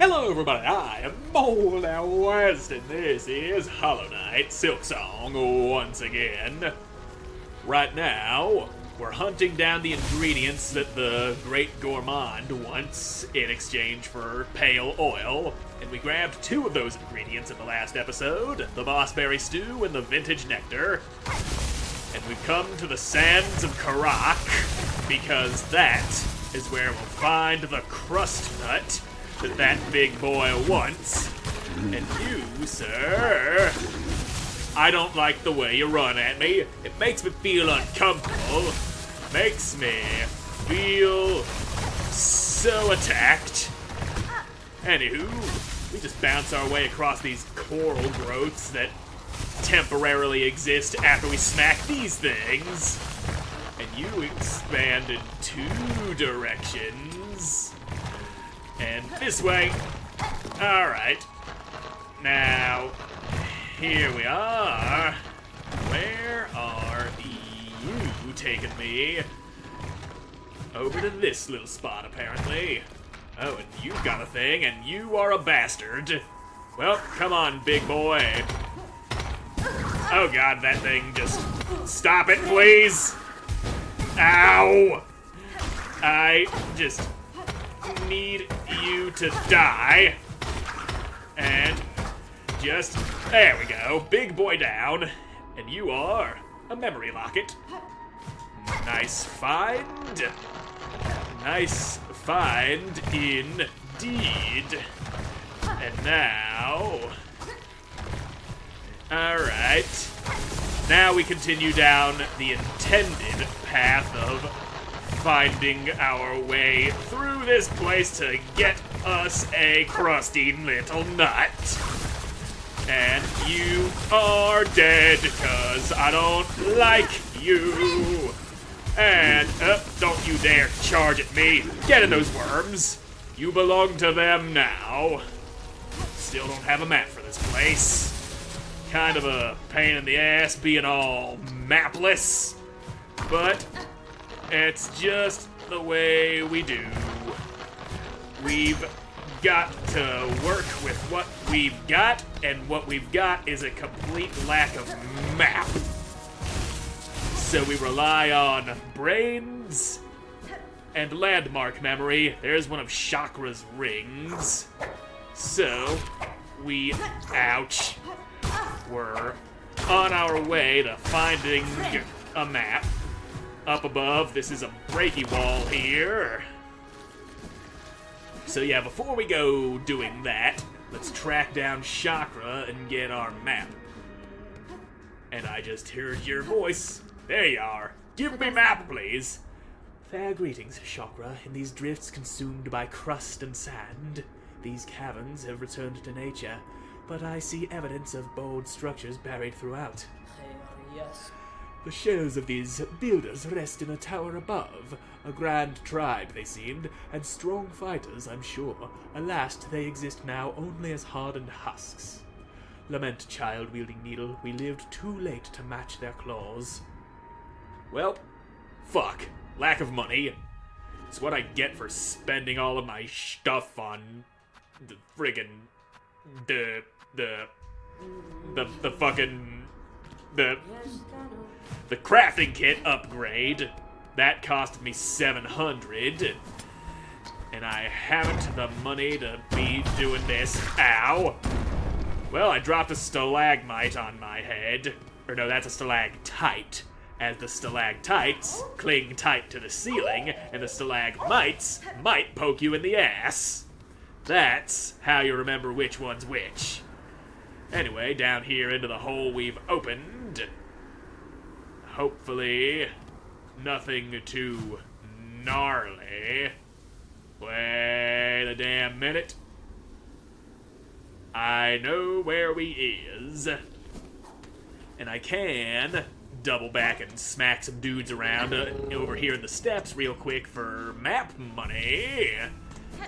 Hello everybody, I am Moldy West, and this is Hollow Knight Silksong once again. Right now, we're hunting down the ingredients that the great gourmand wants in exchange for pale oil, and we grabbed two of those ingredients in the last episode, the bossberry stew and the vintage nectar. And we've come to the Sands of Karak, because that is where we'll find the Crustnut that big boy wants. And you, sir, I don't like the way you run at me. It makes me feel uncomfortable. Makes me feel so attacked. Anywho, we just bounce our way across these coral growths that temporarily exist after we smack these things. And you expand in two directions. And this way. Alright. Now, here we are. Where are you taking me? Over to this little spot, apparently. Oh, and you've got a thing, and you are a bastard. Well, come on, big boy. Oh god, that thing just... Stop it, please! Ow! I just need you to die. And just... There we go. Big boy down. And you are a memory locket. Nice find. Nice find indeed. And now... Alright. Now we continue down the intended path of finding our way through this place to get us a crusty little nut. And you are dead, cause I don't like you. And, don't you dare charge at me. Get in those worms. You belong to them now. Still don't have a map for this place. Kind of a pain in the ass being all mapless, but it's just the way we do. We've got to work with what we've got, and what we've got is a complete lack of map. So we rely on brains and landmark memory. There's one of Chakra's rings. So we... Ouch. We're on our way to finding a map. Up above, this is a breaky wall here. So yeah, before we go doing that, let's track down Chakra and get our map. And I just heard your voice. There you are. Give me map, please. Fair greetings, Chakra. In these drifts consumed by crust and sand, these caverns have returned to nature. But I see evidence of bold structures buried throughout. Yes. The shells of these builders rest in a tower above. A grand tribe, they seemed, and strong fighters, I'm sure. Alas, they exist now only as hardened husks. Lament, child-wielding needle, we lived too late to match their claws. Well, fuck. Lack of money. It's what I get for spending all of my stuff on the friggin' the crafting kit upgrade. That cost me 700, and I haven't the money to be doing this. Ow! Well, I dropped a stalagmite on my head. Or no, that's a stalactite, as the stalactites cling tight to the ceiling, and the stalagmites might poke you in the ass. That's how you remember which one's which. Anyway, down here into the hole we've opened. Hopefully, nothing too gnarly. Wait a damn minute. I know where we is. And I can double back and smack some dudes around over here in the steps real quick for map money.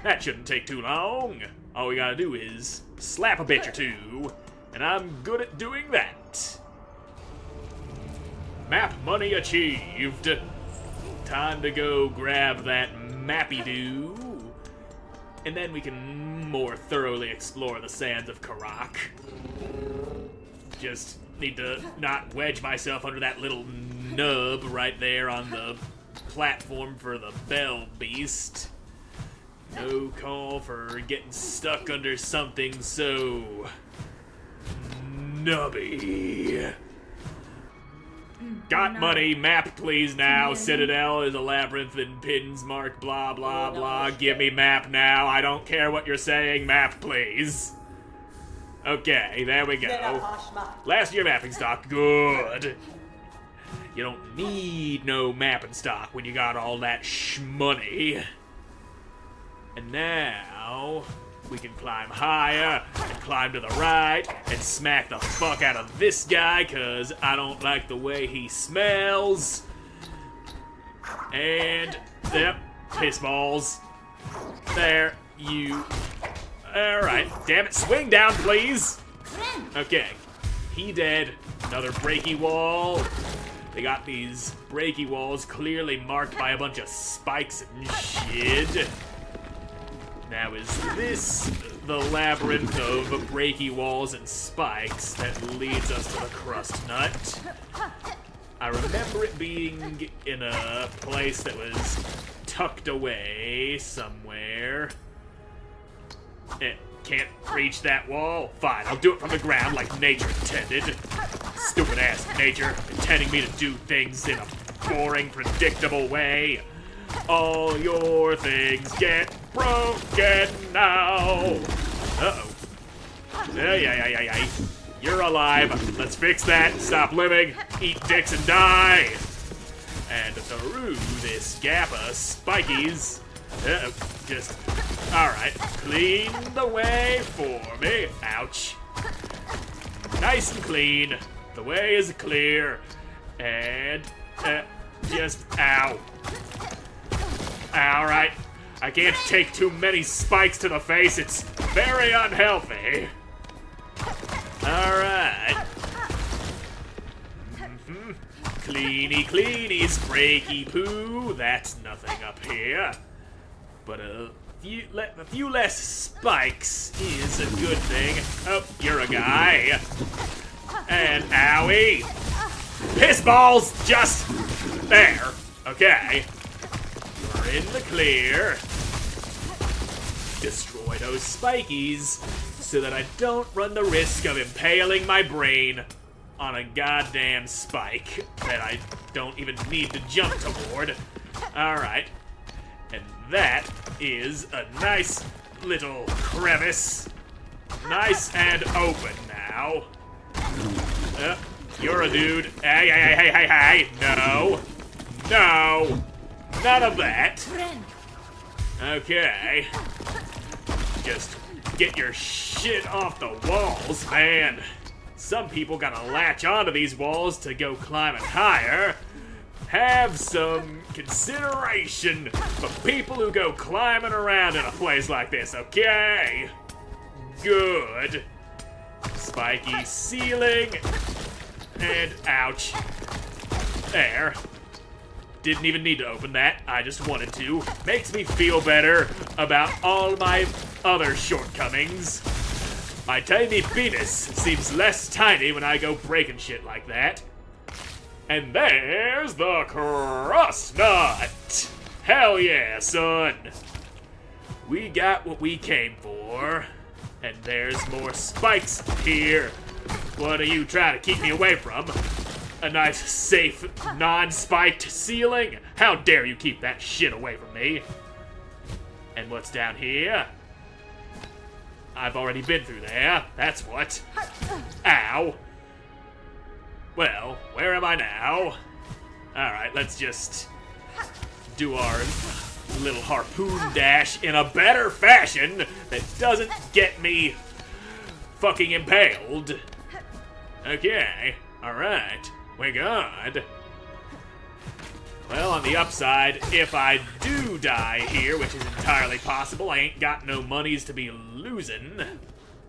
That shouldn't take too long. All we gotta do is slap a bitch or two, and I'm good at doing that. Map money achieved. Time to go grab that mappy-doo. And then we can more thoroughly explore the Sands of Karak. Just need to not wedge myself under that little nub right there on the platform for the Bell Beast. No call for getting stuck under something so nubby. Got money, map please now. Citadel is a labyrinth and pins marked blah blah blah. Give me map now. I don't care what you're saying, map please. Okay, there we go. Last year mapping stock, good. You don't need no mapping stock when you got all that shmoney. And now, we can climb higher, and climb to the right, and smack the fuck out of this guy, cause I don't like the way he smells. And, yep, piss balls. There, you... Alright, damn it, swing down, please! Okay, he dead. Another breaky wall. They got these breaky walls clearly marked by a bunch of spikes and shit. Now, is this the labyrinth of breaky walls and spikes that leads us to the Crustnut? I remember it being in a place that was tucked away somewhere. Can't reach that wall? Fine, I'll do it from the ground like nature intended. Stupid ass nature, intending me to do things in a boring, predictable way. All your things get broken now. Uh-oh. Yeah. You're alive. Let's fix that. Stop living. Eat dicks and die. And through this gap of spikies. Uh-oh. Just... Alright. Clean the way for me. Ouch. Nice and clean. The way is clear. And... just... Ow. Alright. I can't take too many spikes to the face. It's very unhealthy. Alright. Cleany, sprayky poo. That's nothing up here. But a few less spikes is a good thing. Oh, you're a guy. And owie. Piss balls! Just there. Okay. We're in the clear. Destroy those spikies so that I don't run the risk of impaling my brain on a goddamn spike that I don't even need to jump toward. Alright. And that is a nice little crevice. Nice and open now. You're a dude. Hey. No. None of that. Okay. Just get your shit off the walls, man. Some people gotta latch onto these walls to go climbing higher. Have some consideration for people who go climbing around in a place like this, okay? Good. Spiky ceiling. And ouch. There. Didn't even need to open that. I just wanted to. Makes me feel better about all my other shortcomings. My tiny penis seems less tiny when I go breaking shit like that. And there's the Crustnut. Hell yeah, son. We got what we came for. And there's more spikes here. What are you trying to keep me away from? A nice, safe, non-spiked ceiling? How dare you keep that shit away from me? And what's down here? I've already been through there, that's what. Ow. Well, where am I now? Alright, let's just do our little harpoon dash in a better fashion that doesn't get me fucking impaled. Okay, alright, we're good. Well, on the upside, if I do die here, which is entirely possible, I ain't got no monies to be losing.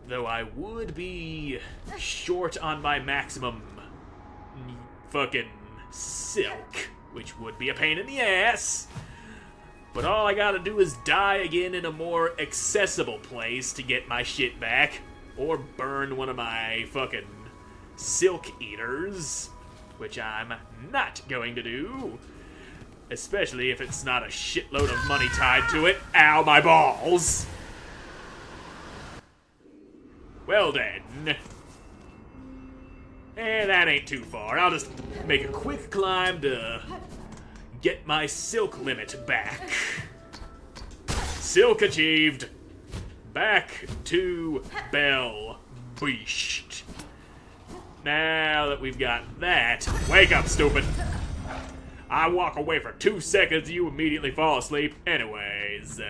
Though I would be short on my maximum fucking silk, which would be a pain in the ass. But all I gotta do is die again in a more accessible place to get my shit back. Or burn one of my fucking silk eaters, which I'm not going to do. Especially if it's not a shitload of money tied to it. Ow, my balls! Well then. That ain't too far. I'll just make a quick climb to get my silk limit back. Silk achieved. Back to Bell Beast. Now that we've got that, wake up, stupid. I walk away for 2 seconds, you immediately fall asleep. Anyways,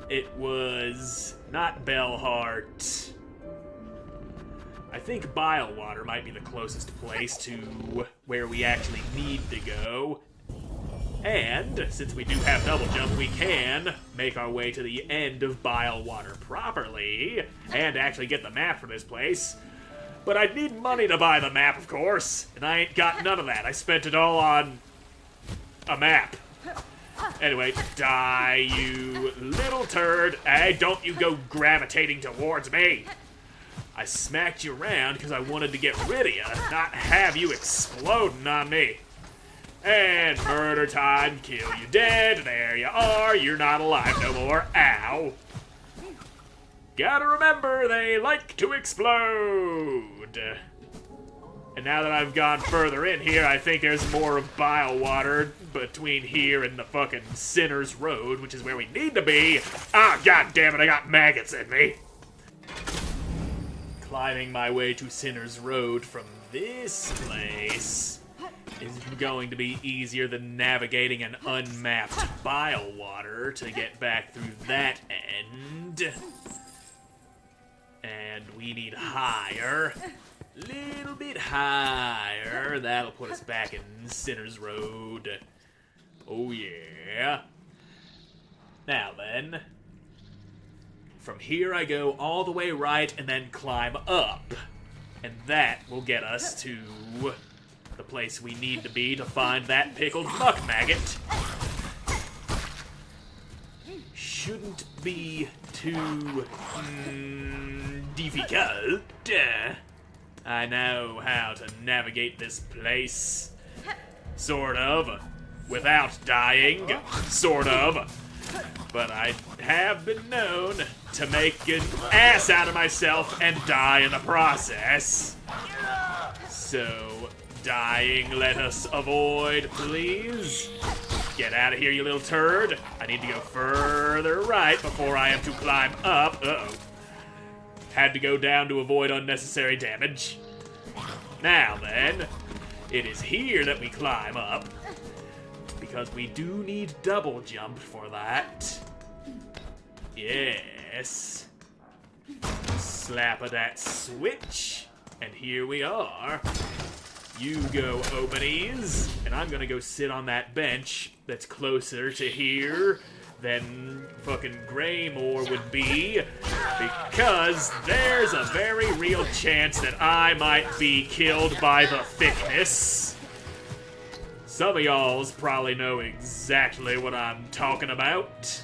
it was not Bellheart. I think Bilewater might be the closest place to where we actually need to go. And, since we do have double jump, we can make our way to the end of Bilewater properly, and actually get the map for this place. But I'd need money to buy the map, of course, and I ain't got none of that. I spent it all on a map. Anyway, die, you little turd. Hey, don't you go gravitating towards me. I smacked you around because I wanted to get rid of you, not have you exploding on me. And murder time, kill you dead. There you are, you're not alive no more. Ow. Gotta remember, they like to explode. And now that I've gone further in here, I think there's more of Bilewater between here and the fucking Sinner's Road, which is where we need to be. Ah, god damn it, I got maggots in me. Climbing my way to Sinner's Road from this place is going to be easier than navigating an unmapped Bilewater to get back through that end. And we need higher. Little bit higher. That'll put us back in Sinner's Road. Oh yeah. Now then. From here I go all the way right and then climb up. And that will get us to the place we need to be to find that pickled muck maggot. Shouldn't be too difficult. I know how to navigate this place. Sort of. Without dying. Sort of. But I have been known to make an ass out of myself and die in the process. So, dying let us avoid, please. Get out of here, you little turd. I need to go further right before I am to climb up. Uh-oh. Had to go down to avoid unnecessary damage. Now then, it is here that we climb up. Because we do need double jump for that. Yes. Slap of that switch. And here we are. You go, Openies. And I'm gonna go sit on that bench that's closer to here than fucking Greymore would be. Because there's a very real chance that I might be killed by the thickness. Some of y'alls probably know exactly what I'm talking about.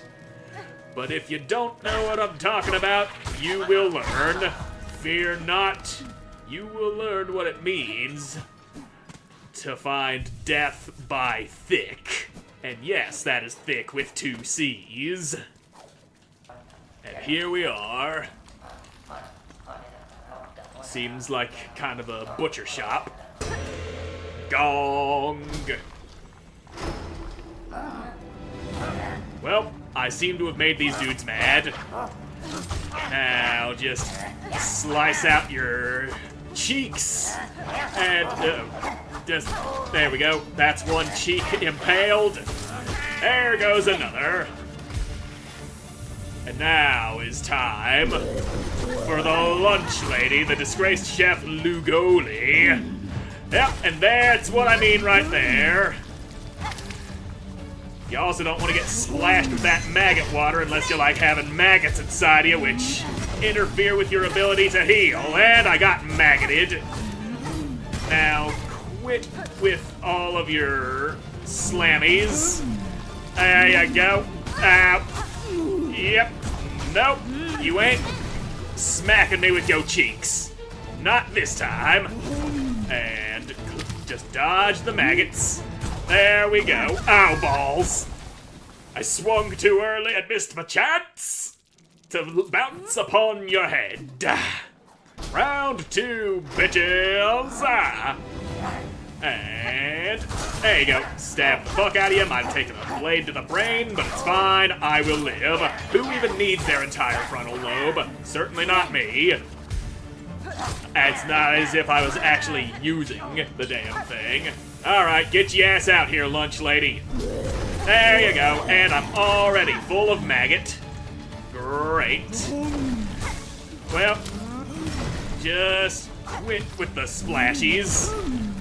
But if you don't know what I'm talking about, you will learn. Fear not, you will learn what it means to find death by thick. And yes, that is thick with 2 C's. And here we are. Seems like kind of a butcher shop. Gong! Well, I seem to have made these dudes mad. Now, just slice out your cheeks. And, just, there we go. That's one cheek impaled. There goes another. And now is time for the lunch lady, the disgraced chef Lugoli. Yep, and that's what I mean right there. You also don't want to get splashed with that maggot water unless you like having maggots inside of you, which interfere with your ability to heal. And I got maggoted. Now, quit with all of your slammies. There you go. Ow. Yep. Nope. You ain't smacking me with your cheeks. Not this time. And just dodge the maggots. There we go. Ow, balls. I swung too early and missed my chance to bounce upon your head. Round 2, bitches. And there you go. Stab the fuck out of you. Might have taken a blade to the brain, but it's fine. I will live. Who even needs their entire frontal lobe? Certainly not me. It's not as if I was actually using the damn thing. Alright, get your ass out here, lunch lady. There you go. And I'm already full of maggot. Great. Well, just quit with the splashies.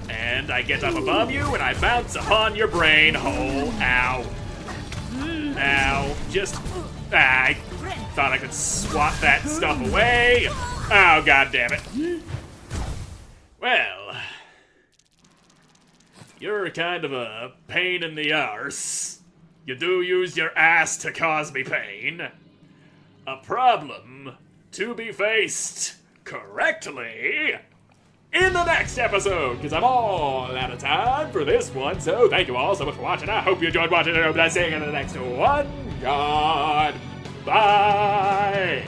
And I get up above you and I bounce upon your brain hole. Ow. Ow. I thought I could swat that stuff away. Oh, god damn it. Well, you're kind of a pain in the arse. You do use your ass to cause me pain. A problem to be faced correctly in the next episode, because I'm all out of time for this one. So thank you all so much for watching. I hope you enjoyed watching. I hope I see you in the next one. Goodbye.